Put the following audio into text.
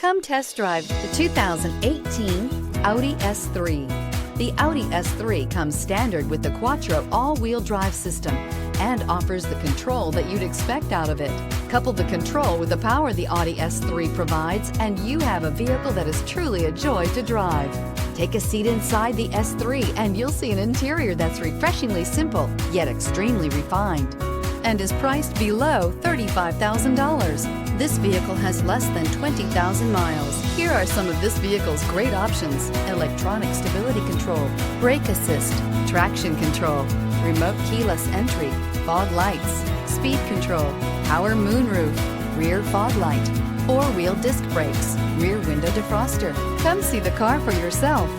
Come test drive the 2018 Audi S3. The Audi S3 comes standard with the Quattro all-wheel drive system and offers the control that you'd expect out of it. Couple the control with the power the Audi S3 provides, and you have a vehicle that is truly a joy to drive. Take a seat inside the S3 and you'll see an interior that's refreshingly simple, yet extremely refined, and is priced below $35,000. This vehicle has less than 20,000 miles. Here are some of this vehicle's great options: electronic stability control, brake assist, traction control, remote keyless entry, fog lights, speed control, power moonroof, rear fog light, four-wheel disc brakes, rear window defroster. Come see the car for yourself.